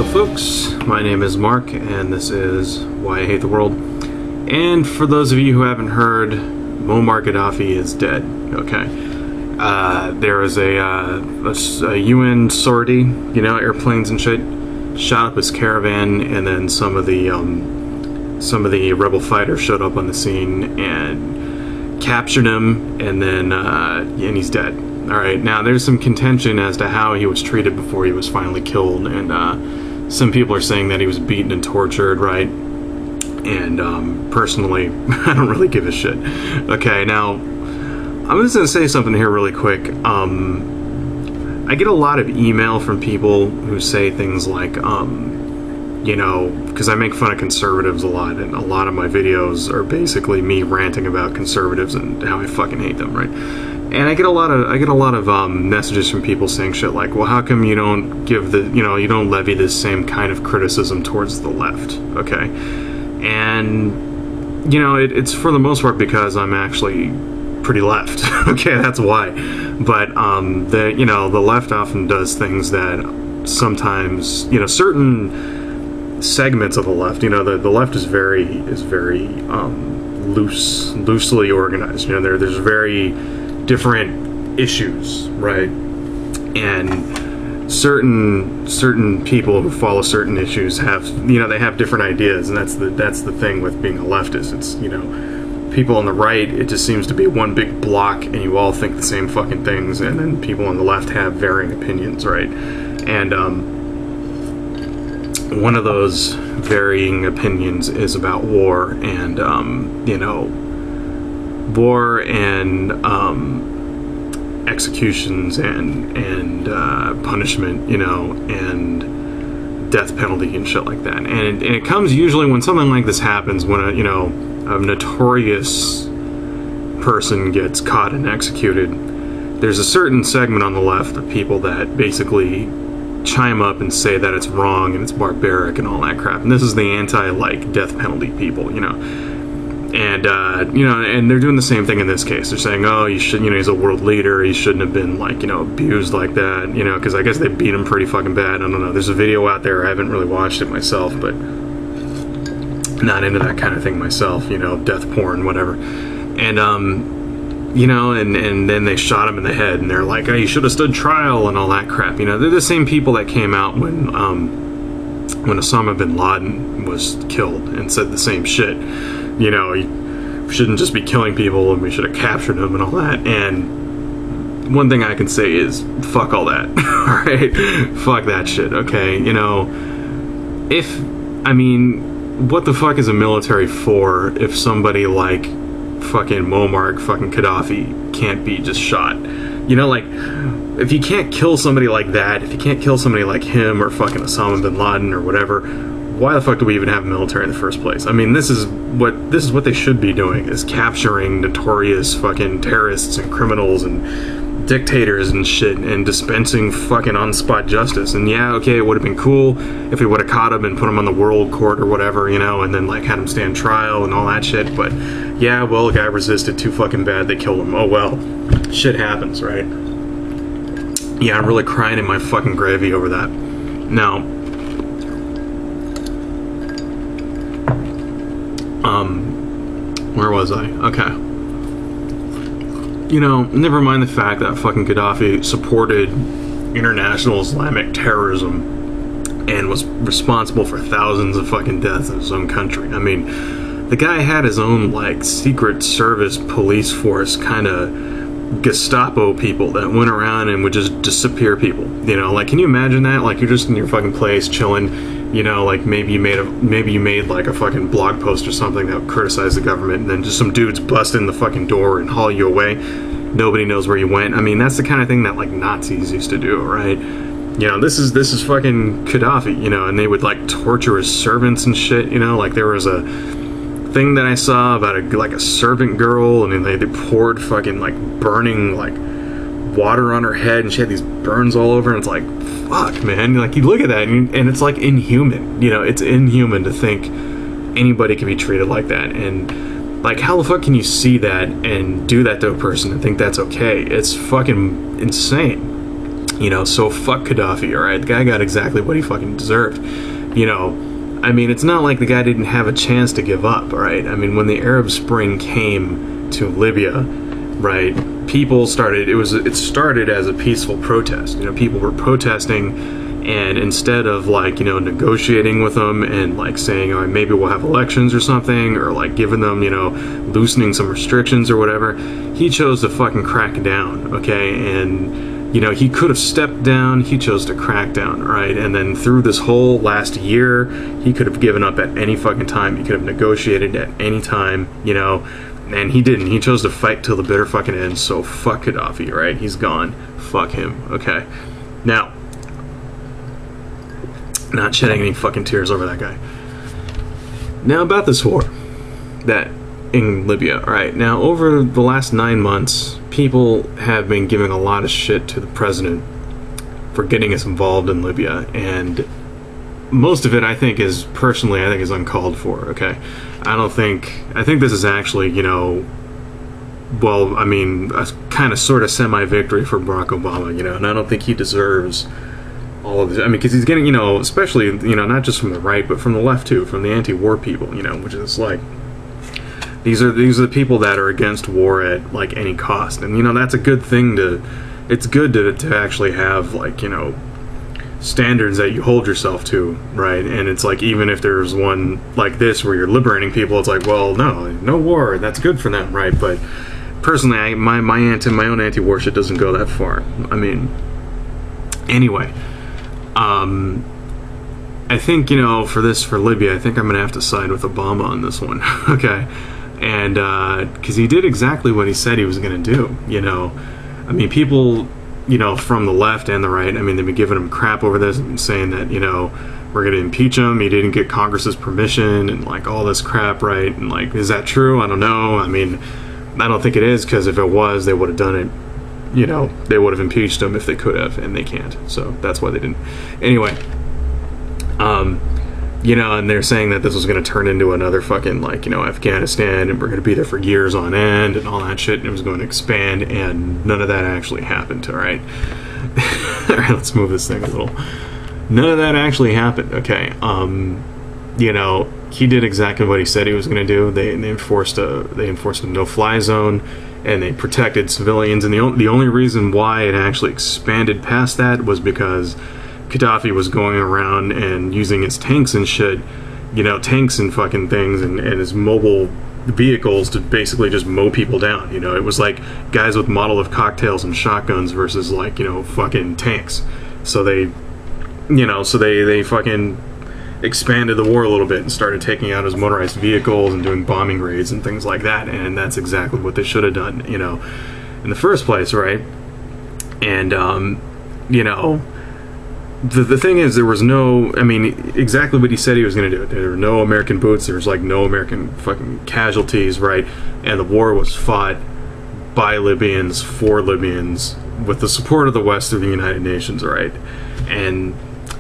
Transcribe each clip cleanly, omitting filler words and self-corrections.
Hello folks, my name is Mark and this is Why I Hate the World. And for those of you who haven't heard, Muammar Gaddafi is dead, okay? There is a UN sortie, you know, airplanes and shit, shot up his caravan, and then some of the rebel fighters showed up on the scene and captured him, and then and he's dead. Alright, now there's some contention as to how he was treated before he was finally killed, and some people are saying that he was beaten and tortured, right? And personally, I don't really give a shit. Okay, now, I'm just gonna say something here really quick. I get a lot of email from people who say things like, you know, because I make fun of conservatives a lot, and a lot of my videos are basically me ranting about conservatives and how I fucking hate them, right? And I get a lot of messages from people saying shit like, well, how come you don't give the, you know, you don't levy this same kind of criticism towards the left, okay? And, you know, it's for the most part because I'm actually pretty left, okay, that's why. But, you know, the left often does things that sometimes, you know, certain segments of the left, you know, the left is very loosely organized, you know, there's very different issues, right? And certain people who follow certain issues have, you know, they have different ideas, and that's the thing with being a leftist. It's, you know, people on the right, it just seems to be one big block, and you all think the same fucking things, and then people on the left have varying opinions, right? And one of those varying opinions is about war, and you know, war and executions and punishment, you know, and death penalty and shit like that. And it comes usually when something like this happens, when a, you know, a notorious person gets caught and executed. There's a certain segment on the left of people that basically chime up and say that it's wrong and it's barbaric and all that crap. And this is the anti-like death penalty people, you know. And, you know, and they're doing the same thing in this case. They're saying, oh, you should, you know, he's a world leader, he shouldn't have been, like, you know, abused like that, you know, because I guess they beat him pretty fucking bad. I don't know. There's a video out there. I haven't really watched it myself, but not into that kind of thing myself, you know, death porn, whatever. And, you know, and then they shot him in the head, and they're like, oh, you should have stood trial and all that crap. You know, they're the same people that came out when Osama bin Laden was killed and said the same shit. You know, we shouldn't just be killing people, and we should have captured them and all that. And one thing I can say is, fuck all that, alright? Fuck that shit, okay? You know, I mean, what the fuck is a military for if somebody like fucking Muammar fucking Gaddafi can't be just shot? You know, like, if you can't kill somebody like that, if you can't kill somebody like him or fucking Osama bin Laden or whatever, why the fuck do we even have a military in the first place? I mean, this is what they should be doing, is capturing notorious fucking terrorists and criminals and dictators and shit, and dispensing fucking on-spot justice. And yeah, okay, it would have been cool if we would have caught him and put him on the world court or whatever, you know, and then like had him stand trial and all that shit. But yeah, well, the guy resisted too fucking bad, they killed him. Oh well, shit happens, right? Yeah, I'm really crying in my fucking gravy over that. Now, where was I? Okay. You know, never mind the fact that fucking Gaddafi supported international Islamic terrorism and was responsible for thousands of fucking deaths in his own country. I mean, the guy had his own, like, secret service police force, kind of Gestapo people that went around and would just disappear people. You know, like, can you imagine that? Like, you're just in your fucking place chilling. You know, like maybe you made like a fucking blog post or something that would criticize the government, and then just some dudes bust in the fucking door and haul you away. Nobody knows where you went. I mean, that's the kind of thing that like Nazis used to do, right? You know, this is fucking Gaddafi, you know, and they would like torture his servants and shit. You know, like there was a thing that I saw about a servant girl, and then they poured fucking like burning like water on her head, and she had these burns all over, and it's like, fuck, man. Like, you look at that and it's like inhuman, you know. It's inhuman to think anybody can be treated like that. And like, how the fuck can you see that and do that to a person and think that's okay? It's fucking insane. You know, so fuck Gaddafi, all right? The guy got exactly what he fucking deserved. You know, I mean, it's not like the guy didn't have a chance to give up, all right? I mean, when the Arab Spring came to Libya, right, people started, it started as a peaceful protest. You know, people were protesting, and instead of, like, you know, negotiating with them and, like, saying, oh, maybe we'll have elections or something, or, like, giving them, you know, loosening some restrictions or whatever, he chose to fucking crack down, okay? And, you know, he could have stepped down, he chose to crack down, right? And then through this whole last year, he could have given up at any fucking time. He could have negotiated at any time, you know, and he didn't. He chose to fight till the bitter fucking end, so fuck Gaddafi, right? He's gone. Fuck him, okay? Now, not shedding any fucking tears over that guy. Now about this war that in Libya, alright? Now, over the last 9 months, people have been giving a lot of shit to the president for getting us involved in Libya, and most of it, I think, is uncalled for, okay? I think this is actually, you know, well, I mean, a kind of sort of semi-victory for Barack Obama, you know, and I don't think he deserves all of this. I mean, because he's getting, you know, especially, you know, not just from the right, but from the left too, from the anti-war people, you know, which is like, these are the people that are against war at, like, any cost. And, you know, that's a good thing it's good to actually have, like, you know, standards that you hold yourself to, right? And it's like, even if there's one like this where you're liberating people, it's like, well, no war, that's good for them, right? But personally, my own anti-war shit doesn't go that far. I mean, anyway, I think, you know, for Libya, I think I'm gonna have to side with Obama on this one. Okay? And because he did exactly what he said he was gonna do, you know. I mean, people, you know, from the left and the right, I mean, they've been giving him crap over this and saying that, you know, we're going to impeach him, he didn't get Congress's permission, and, like, all this crap, right? And, like, is that true? I don't know. I mean, I don't think it is, because if it was, they would have done it, you know, they would have impeached him if they could have, and they can't. So that's why they didn't. Anyway, you know, and they're saying that this was going to turn into another fucking, like, you know, Afghanistan, and we're going to be there for years on end, and all that shit, and it was going to expand, and none of that actually happened, alright? Alright, let's move this thing a little. None of that actually happened, okay? You know, he did exactly what he said he was going to do. They enforced a no-fly zone, and they protected civilians, and the only reason why it actually expanded past that was because Gaddafi was going around and using his tanks and shit, you know, tanks and fucking things, and his mobile vehicles to basically just mow people down, you know. It was like guys with Molotov cocktails and shotguns versus, like, you know, fucking tanks. So they, you know, they fucking expanded the war a little bit and started taking out his motorized vehicles and doing bombing raids and things like that, and that's exactly what they should have done, you know, in the first place, right? And, you know, the thing is, there was no, I mean, exactly what he said he was going to do. There were no American boots, there was, like, no American fucking casualties, right? And the war was fought by Libyans, for Libyans, with the support of the West through the United Nations, right? And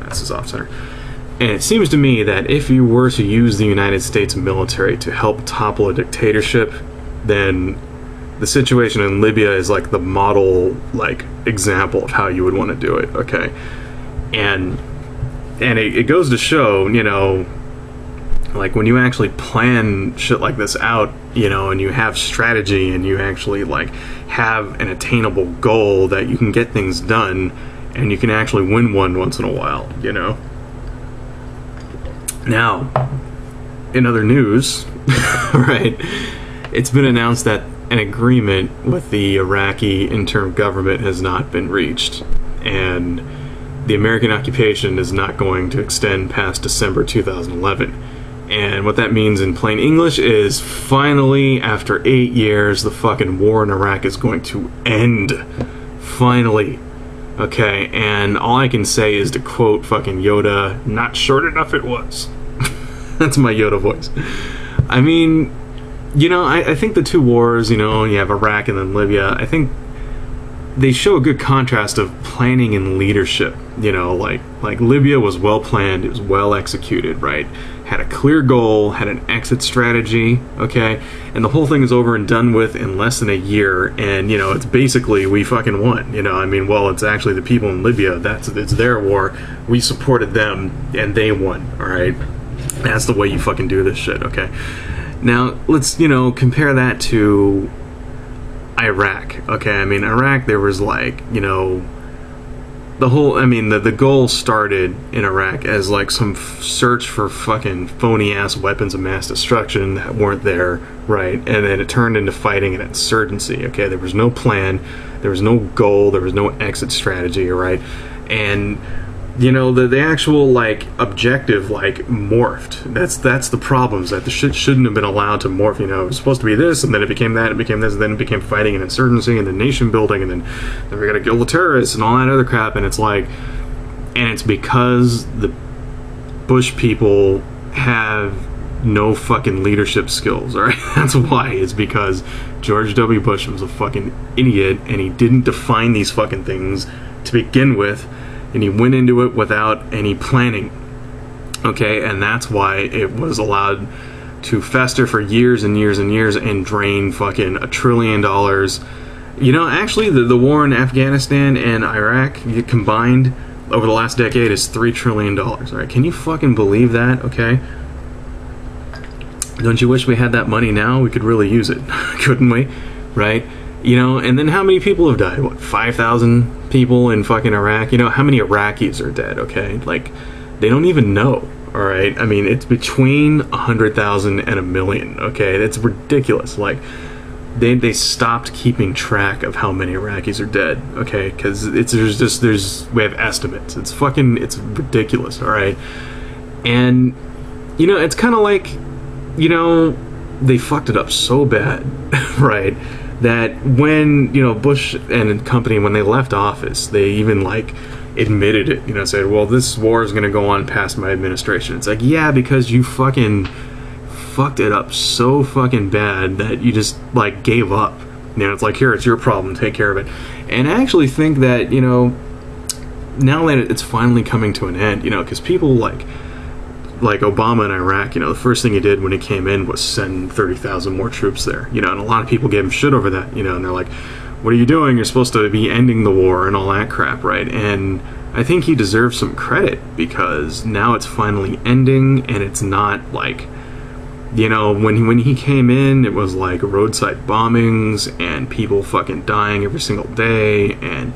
that's his off center. And it seems to me that if you were to use the United States military to help topple a dictatorship, then the situation in Libya is, like, the model, like, example of how you would want to do it, okay? And it goes to show, you know, like, when you actually plan shit like this out, you know, and you have strategy and you actually, like, have an attainable goal that you can get things done and you can actually win one once in a while, you know. Now, in other news, right, it's been announced that an agreement with the Iraqi interim government has not been reached, and the American occupation is not going to extend past December 2011. And what that means in plain English is, finally, after 8 years, the fucking war in Iraq is going to end. Finally. Okay, and all I can say is to quote fucking Yoda, not short enough it was. That's my Yoda voice. I mean, you know, I think the two wars, you know, you have Iraq and then Libya, I think they show a good contrast of planning and leadership. You know, like Libya was well planned, it was well executed, right? Had a clear goal, had an exit strategy, okay? And the whole thing is over and done with in less than a year, and, you know, it's basically, we fucking won, you know? I mean, well, it's actually the people in Libya, it's their war, we supported them, and they won, alright? That's the way you fucking do this shit, okay? Now, let's, you know, compare that to Iraq, okay? I mean, Iraq, there was, like, you know, the whole, I mean, the goal started in Iraq as, like, some search for fucking phony-ass weapons of mass destruction that weren't there, right? And then it turned into fighting an insurgency, okay? There was no plan, there was no goal, there was no exit strategy, right? And, you know, the actual, like, objective, like, morphed. That's the problems, that the shit shouldn't have been allowed to morph, you know. It was supposed to be this, and then it became that, it became this, and then it became fighting an insurgency, and then nation building, and then we gotta kill the terrorists, and all that other crap, and it's like, and it's because the Bush people have no fucking leadership skills, alright? That's why. It's because George W. Bush was a fucking idiot, and he didn't define these fucking things to begin with, and he went into it without any planning, okay? And that's why it was allowed to fester for years and years and years and drain fucking $1 trillion. You know, actually, the war in Afghanistan and Iraq combined over the last decade is $3 trillion, all right? Can you fucking believe that, okay? Don't you wish we had that money now? We could really use it, couldn't we? Right? You know, and then how many people have died? What, 5,000 people in fucking Iraq? You know, how many Iraqis are dead, okay? Like, they don't even know, alright? I mean, it's between 100,000 and 1 million, okay? That's ridiculous. Like, they stopped keeping track of how many Iraqis are dead, okay? Because we have estimates. It's ridiculous, alright? And, you know, it's kind of like, you know, they fucked it up so bad, right? That when, you know, Bush and company, when they left office, they even, like, admitted it, you know, said, well, this war is going to go on past my administration. It's like, yeah, because you fucking fucked it up so fucking bad that you just, like, gave up. You know, it's like, here, it's your problem, take care of it. And I actually think that, you know, now that it's finally coming to an end, you know, because people, like Obama in Iraq, you know, the first thing he did when he came in was send 30,000 more troops there, you know, and a lot of people gave him shit over that, you know, and they're like, what are you doing? You're supposed to be ending the war and all that crap, right? And I think he deserves some credit because now it's finally ending, and it's not like, you know, when he came in, it was like roadside bombings and people fucking dying every single day and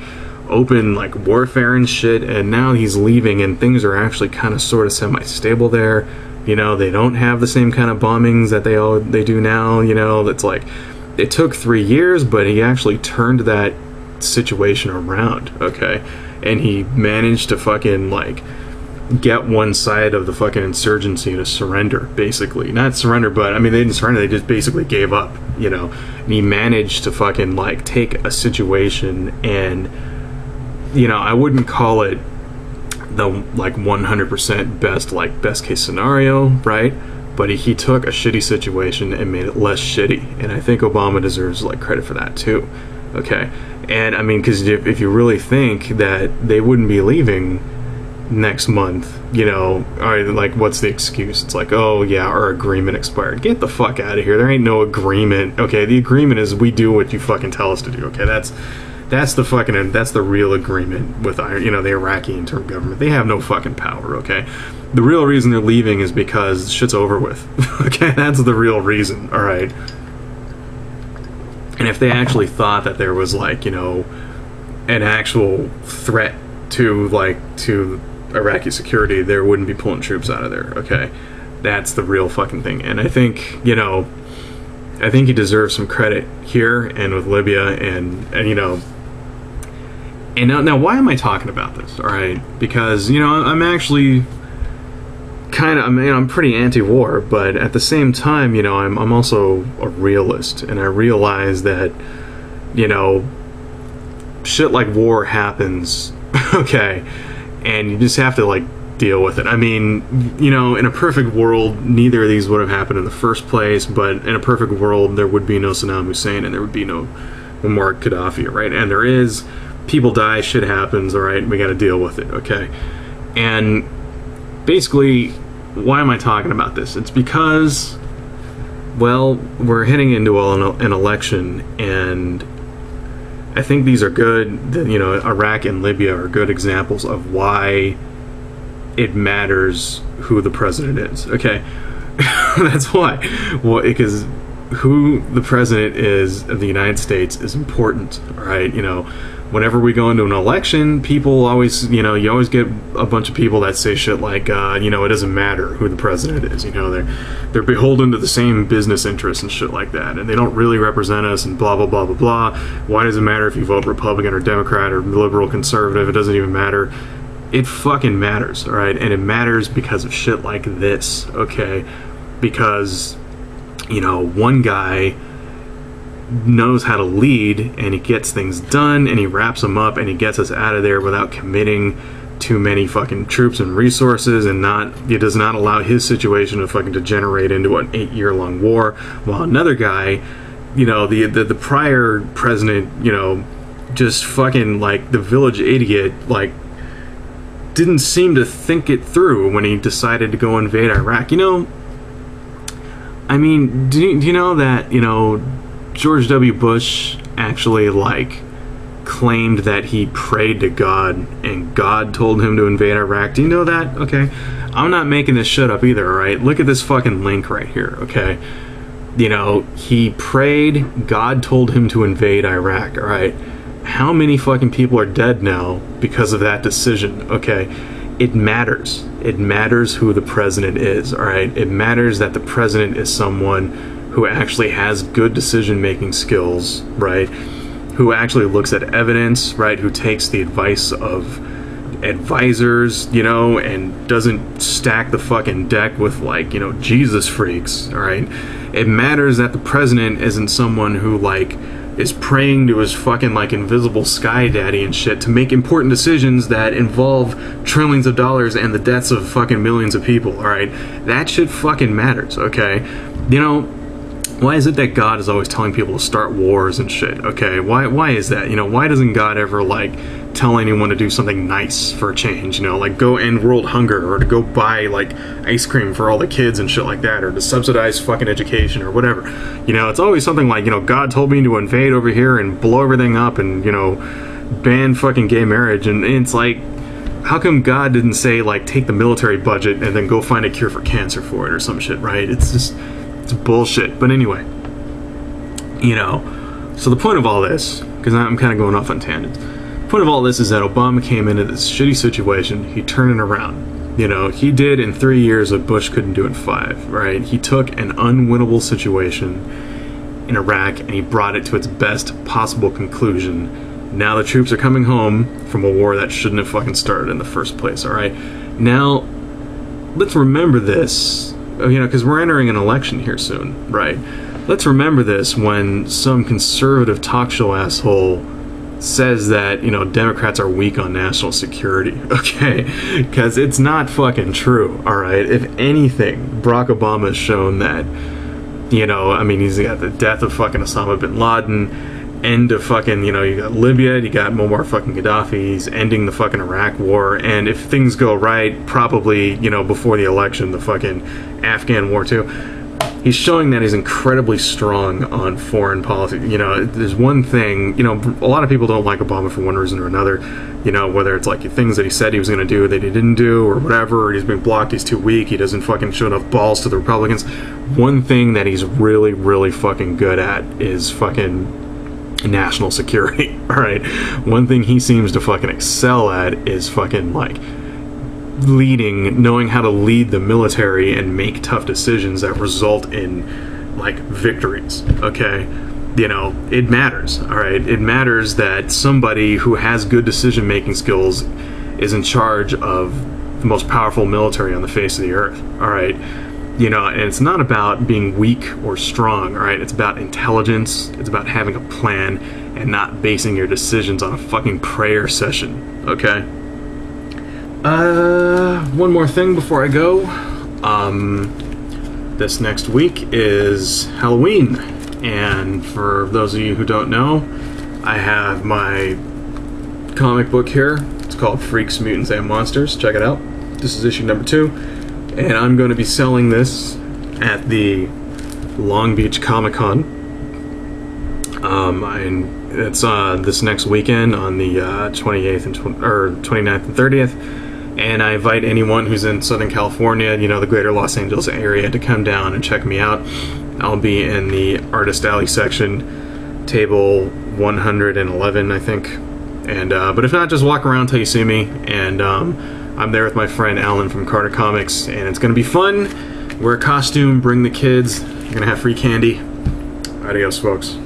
open, like, warfare and shit, and now he's leaving and things are actually kind of sort of semi-stable there. You know, they don't have the same kind of bombings that they do now, you know. That's like, it took 3 years, but he actually turned that situation around, okay? And he managed to fucking, like, get one side of the fucking insurgency to surrender, basically. Not surrender, but, I mean, they didn't surrender, they just basically gave up, you know. And he managed to fucking, like, take a situation and, you know, I wouldn't call it the, like, 100% best case scenario, right? But he took a shitty situation and made it less shitty, and I think Obama deserves, like, credit for that too, okay? And I mean, because if you really think that they wouldn't be leaving next month, you know, or, like, what's the excuse? It's like, oh yeah, our agreement expired. Get the fuck out of here. There ain't no agreement, okay? The agreement is we do what you fucking tell us to do, okay? That's the real agreement with, you know, the Iraqi interim government. They have no fucking power, okay? The real reason they're leaving is because shit's over with, okay? That's the real reason, alright? And if they actually thought that there was, like, you know, an actual threat to Iraqi security, there wouldn't be pulling troops out of there, okay? That's the real fucking thing. And I think, you know, I think he deserves some credit here and with Libya and you know. And now why am I talking about this, alright? Because, you know, I'm actually kind of, I mean, I'm pretty anti-war, but at the same time, you know, I'm also a realist, and I realize that, you know, shit like war happens, okay, and you just have to, like, deal with it. I mean, you know, in a perfect world, neither of these would have happened in the first place, but in a perfect world, there would be no Saddam Hussein, and there would be no Muammar Gaddafi, right? And there is, people die, shit happens, all right, we got to deal with it, okay? And basically, why am I talking about this? It's because, well, we're heading into an election, and I think these are good, you know, Iraq and Libya are good examples of why it matters who the president is, okay? That's why. Well, because who the president is of the United States is important, all right? You know, whenever we go into an election, people always, you know, you always get a bunch of people that say shit like, you know, it doesn't matter who the president is, you know, they're beholden to the same business interests and shit like that, and they don't really represent us and blah, blah, blah, blah, blah. Why does it matter if you vote Republican or Democrat or liberal, conservative? It doesn't even matter. It fucking matters, all right? And it matters because of shit like this, okay? Because, you know, one guy knows how to lead, and he gets things done, and he wraps them up, and he gets us out of there without committing too many fucking troops and resources, and it does not allow his situation to fucking degenerate into an 8-year-long war, while another guy, you know, the prior president, you know, just fucking, like, the village idiot, like, didn't seem to think it through when he decided to go invade Iraq. You know, I mean, do you know that, you know, George W. Bush actually, like, claimed that he prayed to God and God told him to invade Iraq? Do you know that? Okay. I'm not making this shit up either, alright? Look at this fucking link right here, okay? You know, he prayed, God told him to invade Iraq, alright? How many fucking people are dead now because of that decision, okay? It matters. It matters who the president is, alright? It matters that the president is someone who actually has good decision-making skills, right? Who actually looks at evidence, right? Who takes the advice of advisors, you know, and doesn't stack the fucking deck with, like, you know, Jesus freaks, alright? It matters that the president isn't someone who, like, is praying to his fucking, like, invisible sky daddy and shit to make important decisions that involve trillions of dollars and the deaths of fucking millions of people, alright? That shit fucking matters, okay? You know, why is it that God is always telling people to start wars and shit, okay? Why is that? You know, why doesn't God ever, like, tell anyone to do something nice for a change, you know, like go end world hunger, or to go buy, like, ice cream for all the kids and shit like that, or to subsidize fucking education or whatever? You know, it's always something like, you know, God told me to invade over here and blow everything up and, you know, ban fucking gay marriage, and it's like, how come God didn't say, like, take the military budget and then go find a cure for cancer for it or some shit, right? It's just, it's bullshit. But anyway, you know, so the point of all this, because I'm kind of going off on tangents, the point of all this is that Obama came into this shitty situation, he turned it around. You know, he did in 3 years what Bush couldn't do in 5, right? He took an unwinnable situation in Iraq and he brought it to its best possible conclusion. Now the troops are coming home from a war that shouldn't have fucking started in the first place, alright? Now, let's remember this, you know, because we're entering an election here soon, right? Let's remember this when some conservative talk show asshole says that, you know, Democrats are weak on national security, okay? Because it's not fucking true, alright? If anything, Barack Obama has shown that, you know, I mean, he's got the death of fucking Osama bin Laden, end of fucking, you know, you got Libya, you got Muammar fucking Gaddafi, he's ending the fucking Iraq war, and if things go right, probably, you know, before the election, the fucking Afghan war too. He's showing that he's incredibly strong on foreign policy. You know, there's one thing, you know, a lot of people don't like Obama for one reason or another, you know, whether it's like things that he said he was going to do that he didn't do or whatever, or he's been blocked, he's too weak, he doesn't fucking show enough balls to the Republicans. One thing that he's really, really fucking good at is fucking national security, alright? One thing he seems to fucking excel at is fucking, like, leading, knowing how to lead the military and make tough decisions that result in, like, victories, okay? You know, it matters, alright? It matters that somebody who has good decision-making skills is in charge of the most powerful military on the face of the earth, alright? You know, and it's not about being weak or strong, alright? It's about intelligence, it's about having a plan, and not basing your decisions on a fucking prayer session, okay? One more thing before I go. This next week is Halloween, and for those of you who don't know, I have my comic book here. It's called Freaks, Mutants, and Monsters. Check it out. This is issue number 2, and I'm going to be selling this at the Long Beach Comic-Con. It's this next weekend on the 28th and 29th and 30th, and I invite anyone who's in Southern California, you know, the greater Los Angeles area, to come down and check me out. I'll be in the Artist Alley section, table 111, I think. And but if not, just walk around till you see me. And I'm there with my friend Alan from Carter Comics, and it's gonna be fun. Wear a costume, bring the kids. You're gonna have free candy. Adios, folks.